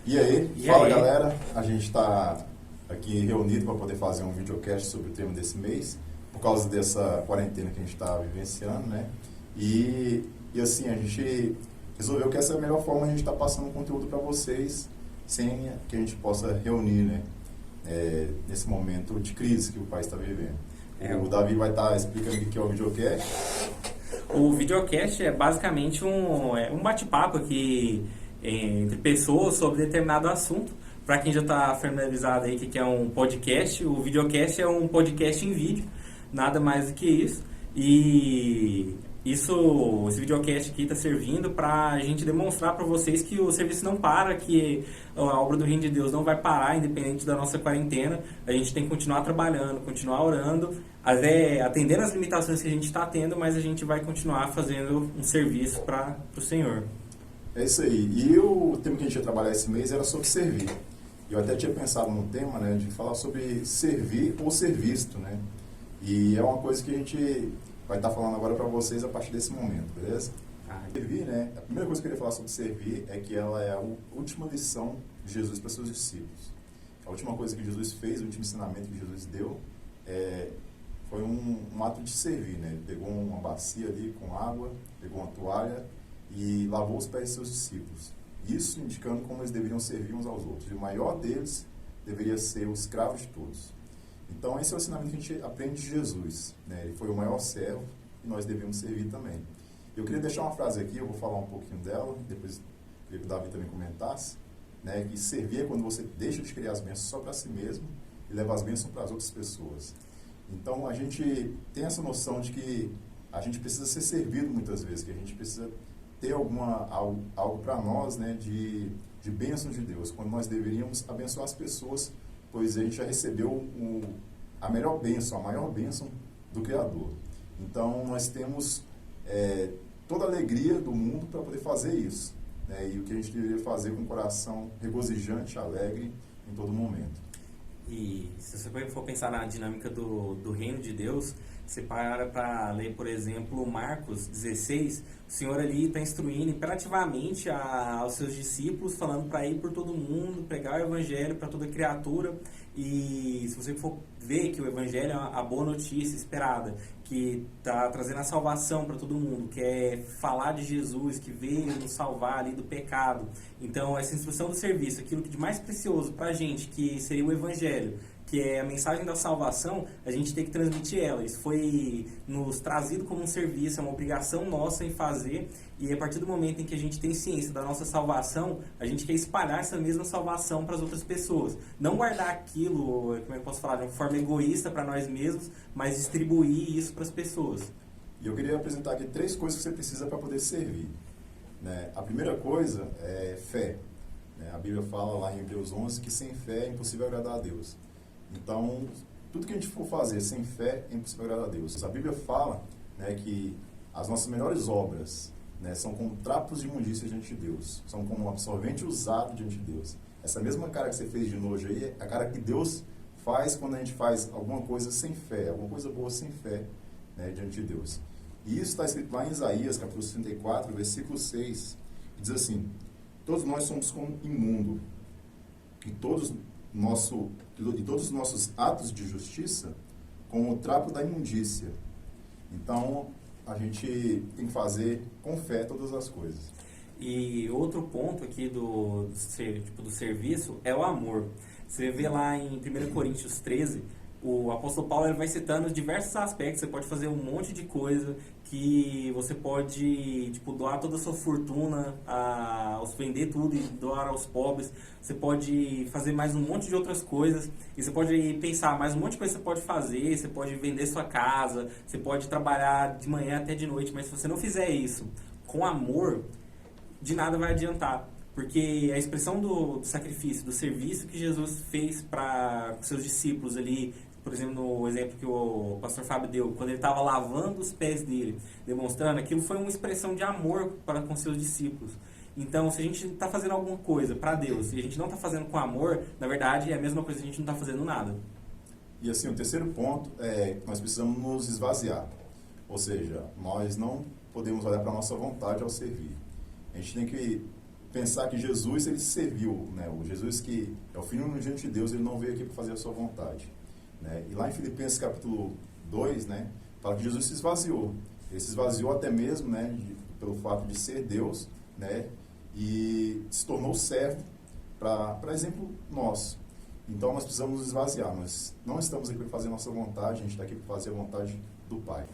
E aí, E fala aí? galera, a gente está aqui reunido para poder fazer um videocast sobre o tema desse mês, por causa dessa quarentena que a gente está vivenciando, né? E assim, a gente resolveu que essa é a melhor forma de a gente estar passando conteúdo para vocês, sem que a gente possa reunir, né? Nesse momento de crise que o país está vivendo. O Davi vai estar explicando o que é o videocast. O videocast é basicamente um bate-papo aqui entre pessoas sobre determinado assunto. Para quem já está familiarizado aí que é um podcast, o videocast é um podcast em vídeo, nada mais do que isso. E esse videocast aqui está servindo para a gente demonstrar para vocês que o serviço não para, que a obra do Reino de Deus não vai parar, independente da nossa quarentena. A gente tem que continuar trabalhando, continuar orando, atendendo as limitações que a gente está tendo, mas a gente vai continuar fazendo um serviço para o Senhor. É isso aí. E o tema que a gente ia trabalhar esse mês era sobre servir. Eu até tinha pensado no tema, né, de falar sobre servir ou ser visto, né? E é uma coisa que a gente vai estar falando agora para vocês a partir desse momento, beleza? Servir, né? A primeira coisa que eu queria falar sobre servir é que ela é a última lição de Jesus para seus discípulos. A última coisa que Jesus fez, o último ensinamento que Jesus deu, foi um ato de servir, né? Ele pegou uma bacia ali com água, pegou uma toalha e lavou os pés de seus discípulos. Isso indicando como eles deveriam servir uns aos outros. E o maior deles deveria ser o escravo de todos. Então, esse é o ensinamento que a gente aprende de Jesus, né? Ele foi o maior servo e nós devemos servir também. Eu queria deixar uma frase aqui, eu vou falar um pouquinho dela, depois queria que o Davi também comentasse, né? Que servir é quando você deixa de criar as bênçãos só para si mesmo e leva as bênçãos para as outras pessoas. Então, a gente tem essa noção de que a gente precisa ser servido muitas vezes, que a gente precisa ter algo para nós, né, de bênçãos de Deus, quando nós deveríamos abençoar as pessoas, pois a gente já recebeu a melhor bênção, a maior bênção do Criador. Então, nós temos toda a alegria do mundo para poder fazer isso, né, e o que a gente deveria fazer com o coração regozijante, alegre, em todo momento. E se você for pensar na dinâmica do reino de Deus, você para ler, por exemplo, Marcos 16, o Senhor ali está instruindo imperativamente aos seus discípulos, falando para ir por todo mundo, pregar o Evangelho para toda criatura. E se você for ver que o Evangelho é a boa notícia esperada, que está trazendo a salvação para todo mundo, que é falar de Jesus, que veio nos salvar ali do pecado. Então, essa instrução do serviço, aquilo que de mais precioso para a gente, que seria o Evangelho, que é a mensagem da salvação, a gente tem que transmitir ela. Isso foi nos trazido como um serviço, é uma obrigação nossa em fazer, e a partir do momento em que a gente tem ciência da nossa salvação, a gente quer espalhar essa mesma salvação para as outras pessoas. Não guardar aquilo, como é que eu posso falar, de uma forma egoísta para nós mesmos, mas distribuir isso para as pessoas. E eu queria apresentar aqui 3 coisas que você precisa para poder servir, né? A primeira coisa é fé, né? A Bíblia fala lá em Hebreus 11 que sem fé é impossível agradar a Deus. Então, tudo que a gente for fazer sem fé é impossível agradar a Deus. A Bíblia fala, né, que as nossas melhores obras, né, são como trapos de imundícia diante de Deus. São como um absorvente usado diante de Deus. Essa mesma cara que você fez de nojo aí é a cara que Deus faz quando a gente faz alguma coisa sem fé, alguma coisa boa sem fé, né, diante de Deus. E isso está escrito lá em Isaías, capítulo 64, versículo 6. Diz assim: todos nós somos como imundo, e todos os nossos atos de justiça como o trapo da imundícia. Então, a gente tem que fazer com fé todas as coisas. E outro ponto aqui do serviço é o amor. Você vê lá em 1 Coríntios 13, o apóstolo Paulo ele vai citando diversos aspectos. Você pode fazer um monte de coisa, que você pode doar toda a sua fortuna, vender tudo e doar aos pobres. Você pode fazer mais um monte de outras coisas, e você pode pensar mais um monte de coisa que você pode fazer. Você pode vender sua casa, você pode trabalhar de manhã até de noite, mas se você não fizer isso com amor, de nada vai adiantar. Porque a expressão do sacrifício, do serviço que Jesus fez para seus discípulos ali, por exemplo, no exemplo que o pastor Fábio deu, quando ele estava lavando os pés dele, demonstrando, aquilo foi uma expressão de amor para com seus discípulos. Então, se a gente está fazendo alguma coisa para Deus e a gente não está fazendo com amor, na verdade é a mesma coisa, a gente não está fazendo nada. E assim, o terceiro ponto é que nós precisamos nos esvaziar. Ou seja, nós não podemos olhar para a nossa vontade ao servir. A gente tem que pensar que Jesus, ele serviu, né? O Jesus que é o Filho unigênito de Deus, ele não veio aqui para fazer a sua vontade, né? E lá em Filipenses capítulo 2, né, fala que Jesus se esvaziou. Ele se esvaziou até mesmo, né, pelo fato de ser Deus, né, e se tornou servo para exemplo nosso. Então nós precisamos nos esvaziar. Nós não estamos aqui para fazer a nossa vontade, a gente está aqui para fazer a vontade do Pai.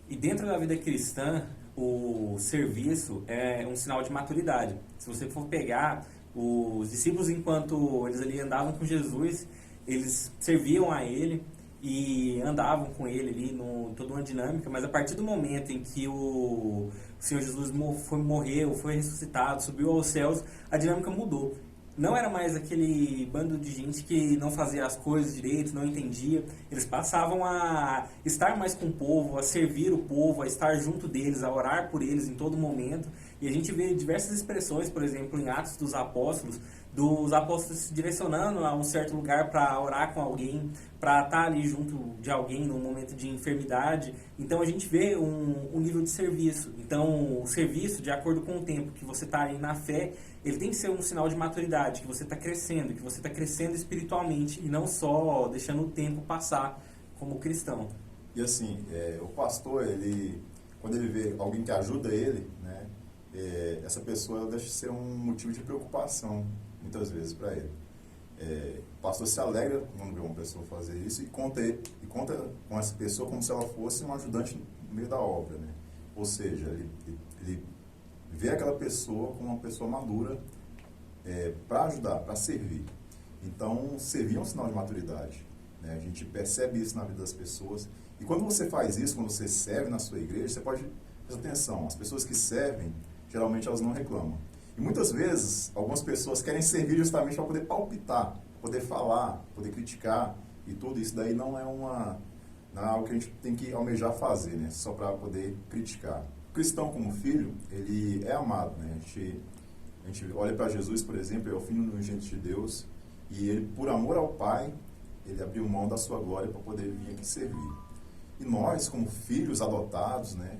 E dentro da vida cristã, o serviço é um sinal de maturidade. Se você for pegar os discípulos, enquanto eles ali andavam com Jesus, eles serviam a Ele e andavam com Ele ali, toda uma dinâmica, mas a partir do momento em que o Senhor Jesus morreu, foi ressuscitado, subiu aos céus, a dinâmica mudou. Não era mais aquele bando de gente que não fazia as coisas direito, não entendia. Eles passavam a estar mais com o povo, a servir o povo, a estar junto deles, a orar por eles em todo momento. E a gente vê diversas expressões, por exemplo, em Atos dos Apóstolos se direcionando a um certo lugar para orar com alguém, para estar ali junto de alguém num momento de enfermidade. Então a gente vê um nível de serviço. Então o serviço, de acordo com o tempo que você está ali na fé, ele tem que ser um sinal de maturidade, que você está crescendo, que você está crescendo espiritualmente e não só deixando o tempo passar como cristão. E assim, o pastor, quando ele vê alguém que ajuda ele, né, essa pessoa ela deixa de ser um motivo de preocupação, muitas vezes, para ele. O pastor se alegra quando vê uma pessoa fazer isso e conta com essa pessoa como se ela fosse um ajudante no meio da obra, né? Ou seja, ele vê aquela pessoa como uma pessoa madura para ajudar, para servir. Então, servir é um sinal de maturidade, né? A gente percebe isso na vida das pessoas. E quando você faz isso, quando você serve na sua igreja, você pode... Presta atenção, as pessoas que servem, geralmente elas não reclamam. E muitas vezes, algumas pessoas querem servir justamente para poder palpitar, poder falar, poder criticar e tudo. Isso daí não é algo que a gente tem que almejar fazer, né? Só para poder criticar. O cristão como filho, ele é amado, né? A gente olha para Jesus, por exemplo, é o Filho unigênito de Deus, e ele, por amor ao Pai, ele abriu mão da sua glória para poder vir aqui servir. E nós, como filhos adotados, né?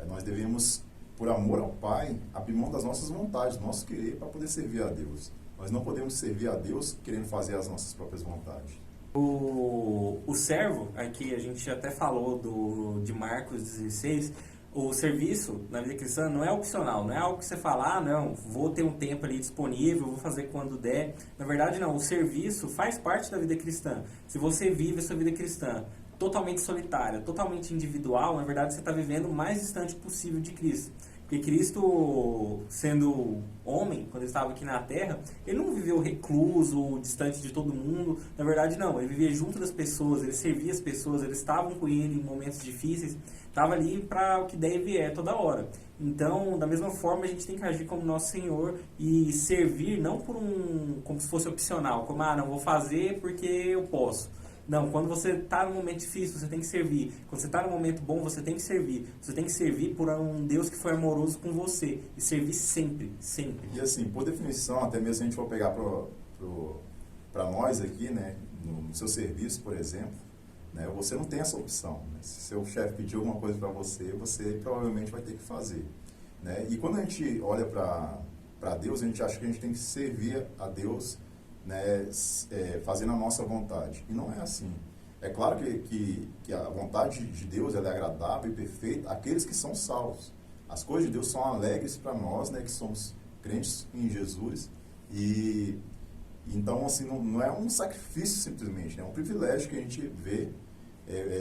Nós devemos, por amor ao Pai, abrir mão das nossas vontades, do nosso querer, para poder servir a Deus. Nós não podemos servir a Deus querendo fazer as nossas próprias vontades. O servo, aqui a gente até falou de Marcos 16, o serviço na vida cristã não é opcional, não é algo que você fala, não, vou ter um tempo ali disponível, vou fazer quando der. Na verdade, não, o serviço faz parte da vida cristã. Se você vive a sua vida cristã totalmente solitária, totalmente individual, na verdade você está vivendo o mais distante possível de Cristo. Porque Cristo, sendo homem, quando ele estava aqui na Terra, ele não viveu recluso, distante de todo mundo. Na verdade, não. Ele vivia junto das pessoas, ele servia as pessoas, eles estavam com ele em momentos difíceis. Estava ali para o que der e vier toda hora. Então, da mesma forma, a gente tem que agir como nosso Senhor e servir não como se fosse opcional. Como, não, vou fazer porque eu posso. Não, quando você está num momento difícil, você tem que servir. Quando você está num momento bom, você tem que servir. Você tem que servir por um Deus que foi amoroso com você. E servir sempre, sempre. E assim, por definição, até mesmo se a gente for pegar para nós aqui, né, no seu serviço, por exemplo, né, você não tem essa opção. Né? Se seu chefe pedir alguma coisa para você, você provavelmente vai ter que fazer. Né? E quando a gente olha para Deus, a gente acha que a gente tem que servir a Deus, né, fazendo a nossa vontade. E não é assim. É claro que a vontade de Deus ela é agradável e perfeita àqueles que são salvos. As coisas de Deus são alegres para nós, né, que somos crentes em Jesus. E então, assim, não é um sacrifício simplesmente, né, é um privilégio que a gente vê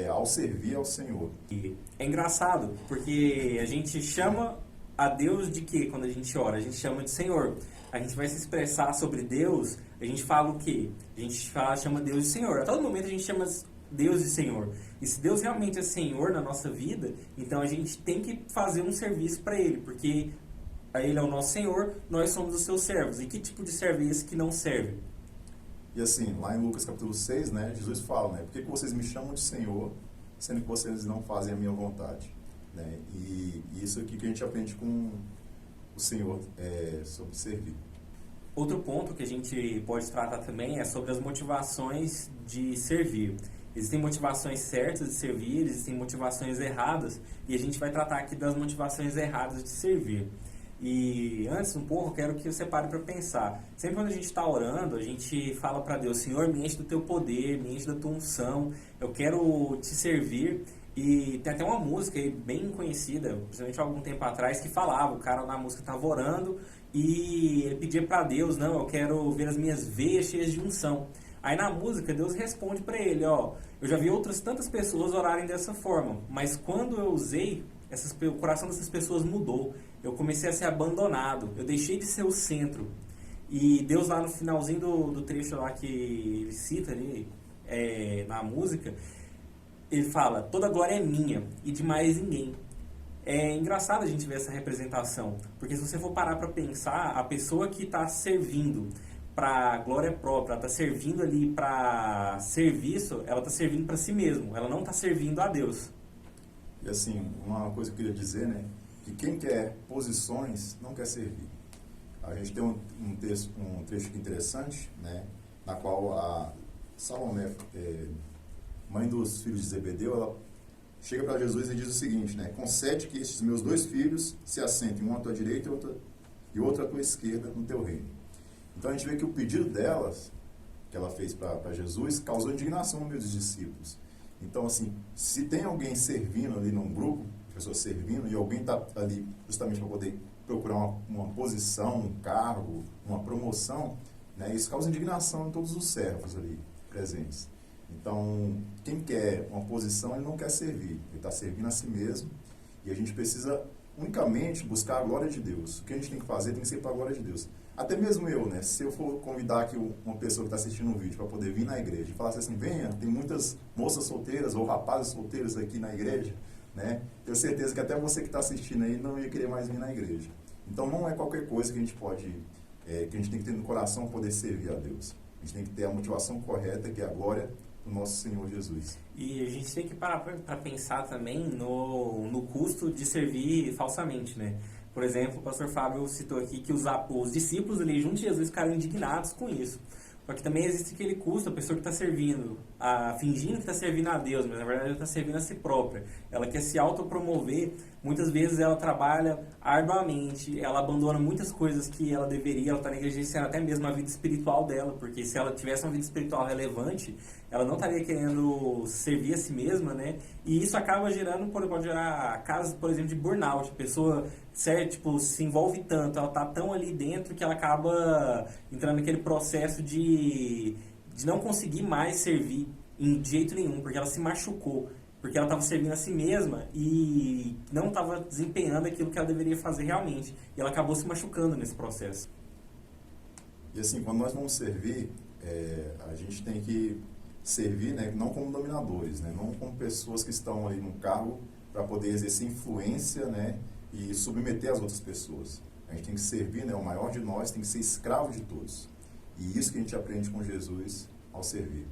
ao servir ao Senhor. E é engraçado, porque a gente chama a Deus de quê quando a gente ora? A gente chama de Senhor. A gente vai se expressar sobre Deus, a gente fala o quê? A gente chama Deus de Senhor. A todo momento a gente chama Deus de Senhor. E se Deus realmente é Senhor na nossa vida, então a gente tem que fazer um serviço para Ele, porque Ele é o nosso Senhor, nós somos os seus servos. E que tipo de servo é esse que não serve? E assim, lá em Lucas capítulo 6, né, Jesus fala, né, por que vocês me chamam de Senhor, sendo que vocês não fazem a minha vontade? Né? E isso aqui que a gente aprende com o Senhor sobre servir. Outro ponto que a gente pode tratar também é sobre as motivações de servir. Existem motivações certas de servir, existem motivações erradas, e a gente vai tratar aqui das motivações erradas de servir. E antes um pouco, eu quero que você pare para pensar. Sempre quando a gente está orando, a gente fala para Deus, Senhor, me enche do teu poder, me enche da tua unção, eu quero te servir. E tem até uma música aí bem conhecida, principalmente há algum tempo atrás, que falava, o cara na música estava orando e ele pedia para Deus, não, eu quero ver as minhas veias cheias de unção. Aí na música Deus responde para ele, ó, eu já vi outras tantas pessoas orarem dessa forma, mas quando eu usei, o coração dessas pessoas mudou. Eu comecei a ser abandonado, eu deixei de ser o centro. E Deus lá no finalzinho do trecho lá que ele cita ali, na música, ele fala, toda glória é minha e de mais ninguém. É engraçado a gente ver essa representação, porque se você for parar para pensar, a pessoa que está servindo para glória própria, ela está servindo ali para serviço, ela está servindo para si mesmo, ela não está servindo a Deus. E assim, uma coisa que eu queria dizer, né, que quem quer posições não quer servir. A gente tem um trecho aqui interessante, né, na qual a Salomé, mãe dos filhos de Zebedeu, ela chega para Jesus e diz o seguinte, né, concede que estes meus 2 filhos se assentem, um à tua direita e outro à tua esquerda no teu reino. Então a gente vê que o pedido delas, que ela fez para Jesus, causou indignação nos meus discípulos. Então, assim, se tem alguém servindo ali num grupo, pessoas servindo, e alguém está ali justamente para poder procurar uma posição, um cargo, uma promoção, né, isso causa indignação em todos os servos ali presentes. Então, quem quer uma posição, ele não quer servir, ele está servindo a si mesmo, e a gente precisa unicamente buscar a glória de Deus. O que a gente tem que fazer tem que ser para a glória de Deus. Até mesmo eu, né? Se eu for convidar aqui uma pessoa que está assistindo um vídeo para poder vir na igreja e falar assim, venha, tem muitas moças solteiras ou rapazes solteiros aqui na igreja, né? Tenho certeza que até você que está assistindo aí não ia querer mais vir na igreja. Então não é qualquer coisa que a gente pode, que a gente tem que ter no coração para poder servir a Deus. A gente tem que ter a motivação correta, que é a glória do nosso Senhor Jesus. E a gente tem que parar para pensar também no custo de servir falsamente, né? Por exemplo, o pastor Fábio citou aqui que os discípulos ali junto de Jesus ficaram indignados com isso. Só que também existe aquele custo, a pessoa que está servindo, fingindo que está servindo a Deus, mas na verdade ela está servindo a si própria. Ela quer se autopromover, muitas vezes ela trabalha arduamente, ela abandona muitas coisas que ela deveria, ela está negligenciando até mesmo a vida espiritual dela, porque se ela tivesse uma vida espiritual relevante, ela não estaria querendo servir a si mesma, né? E isso acaba gerando, pode gerar casos, por exemplo, de burnout. A pessoa tipo, se envolve tanto, ela está tão ali dentro que ela acaba entrando naquele processo de não conseguir mais servir de jeito nenhum, porque ela se machucou, porque ela estava servindo a si mesma e não estava desempenhando aquilo que ela deveria fazer realmente. E ela acabou se machucando nesse processo. E assim, quando nós vamos servir, a gente tem que servir, né, não como dominadores, né, não como pessoas que estão ali no cargo para poder exercer influência, né, e submeter as outras pessoas. A gente tem que servir, né, o maior de nós tem que ser escravo de todos. E isso que a gente aprende com Jesus ao servir.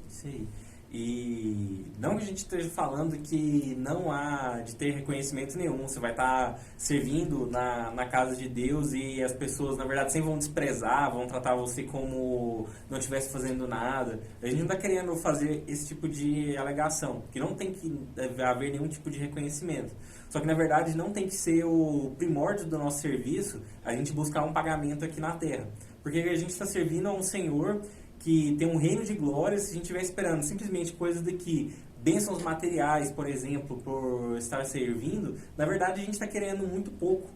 Isso aí. E não que a gente esteja falando que não há de ter reconhecimento nenhum. Você vai estar servindo na casa de Deus e as pessoas, na verdade, sempre vão desprezar, vão tratar você como não estivesse fazendo nada. A gente não está querendo fazer esse tipo de alegação, que não tem que haver nenhum tipo de reconhecimento. Só que, na verdade, não tem que ser o primórdio do nosso serviço a gente buscar um pagamento aqui na Terra. Porque a gente está servindo a um Senhor que tem um reino de glória. Se a gente estiver esperando simplesmente coisas daqui, bênçãos materiais, por exemplo, por estar servindo, na verdade a gente está querendo muito pouco.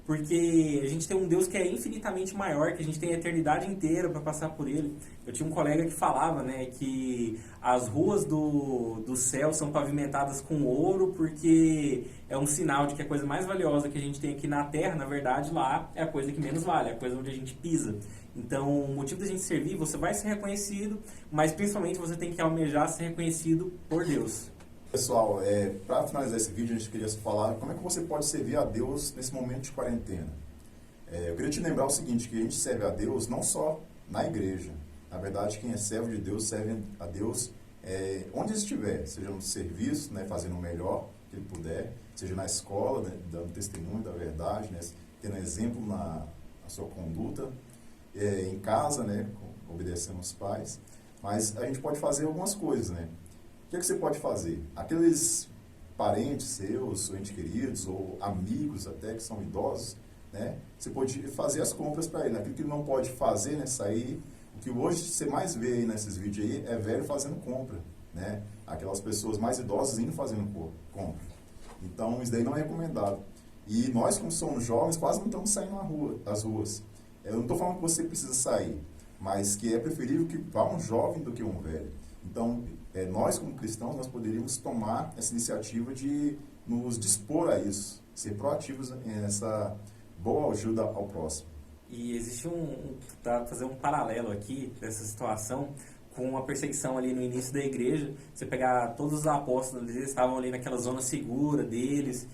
Porque a gente tem um Deus que é infinitamente maior, que a gente tem a eternidade inteira para passar por Ele. Eu tinha um colega que falava, né, que as ruas do céu são pavimentadas com ouro porque é um sinal de que a coisa mais valiosa que a gente tem aqui na Terra, na verdade, lá é a coisa que menos vale, é a coisa onde a gente pisa. Então, o motivo da gente servir, você vai ser reconhecido, mas principalmente você tem que almejar ser reconhecido por Deus. Pessoal, para finalizar esse vídeo, a gente queria falar como é que você pode servir a Deus nesse momento de quarentena. Eu queria te lembrar o seguinte, que a gente serve a Deus não só na igreja. Na verdade, quem é servo de Deus serve a Deus onde estiver, seja no serviço, né, fazendo o melhor que ele puder, seja na escola, né, dando testemunho da verdade, né, tendo exemplo na sua conduta, em casa, né, obedecendo os pais. Mas a gente pode fazer algumas coisas, né? O que é que você pode fazer? Aqueles parentes seus, ou entes queridos, ou amigos até, que são idosos, né? Você pode fazer as compras para ele. Aquilo que ele não pode fazer, né? Sair. O que hoje você mais vê aí nesses vídeos aí é velho fazendo compra, né? Aquelas pessoas mais idosas indo fazendo compra. Então, isso daí não é recomendado. E nós, como somos jovens, quase não estamos saindo das ruas. Eu não estou falando que você precisa sair, mas que é preferível que vá um jovem do que um velho. Então, nós como cristãos, nós poderíamos tomar essa iniciativa de nos dispor a isso, ser proativos nessa boa ajuda ao próximo. E existe dá pra fazer um paralelo aqui dessa situação com a perseguição ali no início da igreja. Você pegar todos os apóstolos, eles estavam ali naquela zona segura deles,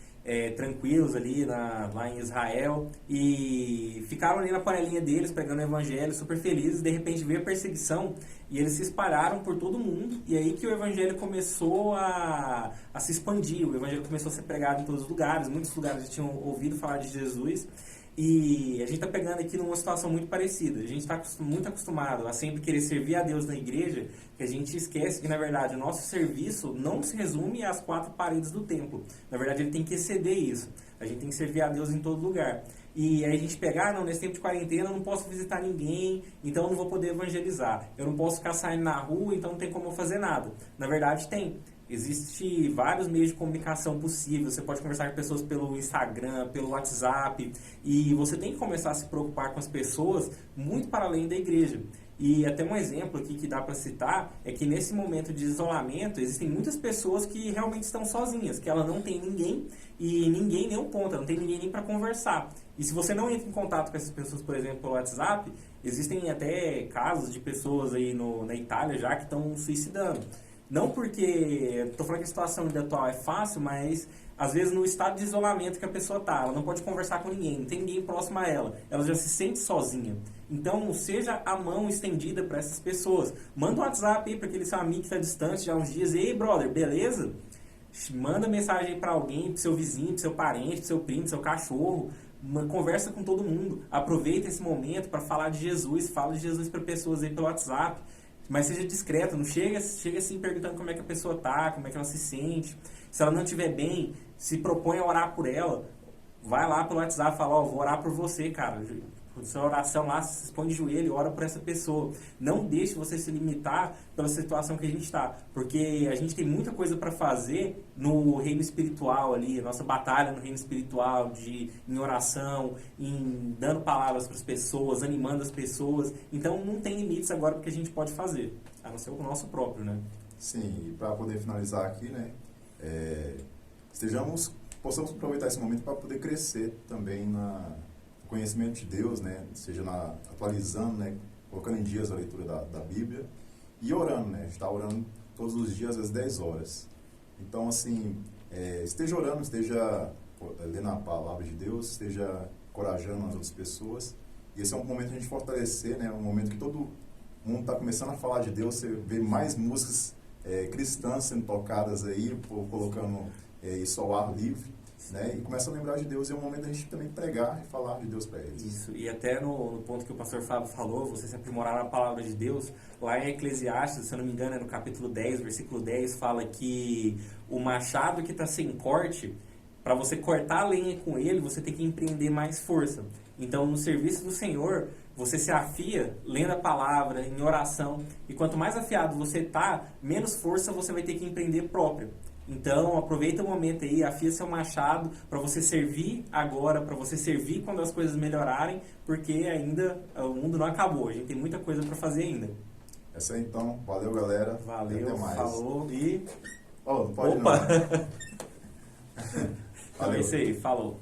tranquilos ali lá em Israel, e ficaram ali na panelinha deles, pregando o evangelho, super felizes. De repente veio a perseguição e eles se espalharam por todo mundo, e aí que o evangelho começou a se expandir, o evangelho começou a ser pregado em todos os lugares, muitos lugares tinham ouvido falar de Jesus. E a gente está pegando aqui numa situação muito parecida. A gente está muito acostumado a sempre querer servir a Deus na igreja, que a gente esquece que, na verdade, o nosso serviço não se resume às 4 paredes do templo. Na verdade, ele tem que exceder isso. A gente tem que servir a Deus em todo lugar. E aí a gente pegar, não, nesse tempo de quarentena eu não posso visitar ninguém, então eu não vou poder evangelizar. Eu não posso ficar saindo na rua, então não tem como eu fazer nada. Na verdade, tem. Existem vários meios de comunicação possíveis. Você pode conversar com pessoas pelo Instagram, pelo WhatsApp. E você tem que começar a se preocupar com as pessoas muito para além da igreja. E até um exemplo aqui que dá para citar é que nesse momento de isolamento existem muitas pessoas que realmente estão sozinhas, que ela não tem ninguém e ninguém nem um ponto, não tem ninguém nem para conversar. E se você não entra em contato com essas pessoas, por exemplo, pelo WhatsApp, existem até casos de pessoas aí na Itália já que estão suicidando. Não porque, estou falando que a situação atual é fácil, mas às vezes no estado de isolamento que a pessoa está, ela não pode conversar com ninguém, não tem ninguém próximo a ela, ela já se sente sozinha. Então, seja a mão estendida para essas pessoas. Manda um WhatsApp aí para aquele seu amigo que está distante já há uns dias. Ei, brother, beleza? Manda mensagem para alguém, para seu vizinho, para seu parente, para seu primo, para seu cachorro. Conversa com todo mundo. Aproveita esse momento para falar de Jesus. Fala de Jesus para pessoas aí pelo WhatsApp. Mas seja discreto, não chega assim perguntando como é que a pessoa tá, como é que ela se sente. Se ela não estiver bem, se propõe a orar por ela. Vai lá pelo WhatsApp e fala, vou orar por você, cara. Sua oração lá, se expõe de joelho e ora por essa pessoa. Não deixe você se limitar pela situação que a gente está. Porque a gente tem muita coisa para fazer no reino espiritual ali, a nossa batalha no reino espiritual, em oração, em dando palavras para as pessoas, animando as pessoas. Então não tem limites agora porque a gente pode fazer, a não ser o nosso próprio, né? Sim, e para poder finalizar aqui, né, possamos aproveitar esse momento para poder crescer também no conhecimento de Deus, né, seja atualizando, né, colocando em dias a leitura da Bíblia e orando, né, a gente está orando todos os dias às 10 horas. Então, assim, esteja orando, esteja lendo a palavra de Deus, esteja encorajando as outras pessoas. E esse é um momento de a gente fortalecer, né, um momento que todo mundo está começando a falar de Deus, você vê mais músicas cristãs sendo tocadas aí, colocando isso ao ar livre, né? E começa a lembrar de Deus. É um momento da gente também pregar e falar de Deus para eles. Isso, e até no ponto que o pastor Fábio falou, você se aprimorar na palavra de Deus, lá em Eclesiastes, se eu não me engano, no capítulo 10, versículo 10, fala que o machado que está sem corte, para você cortar a lenha com ele, você tem que empreender mais força. Então, no serviço do Senhor, você se afia lendo a palavra, em oração, e quanto mais afiado você está, menos força você vai ter que empreender próprio. Então, aproveita o momento aí, afia seu machado para você servir agora, para você servir quando as coisas melhorarem, porque ainda o mundo não acabou, a gente tem muita coisa para fazer ainda. Essa aí, então, valeu, galera. Valeu, até mais. Falou e... Não pode Opa! não. Então é isso aí, falou.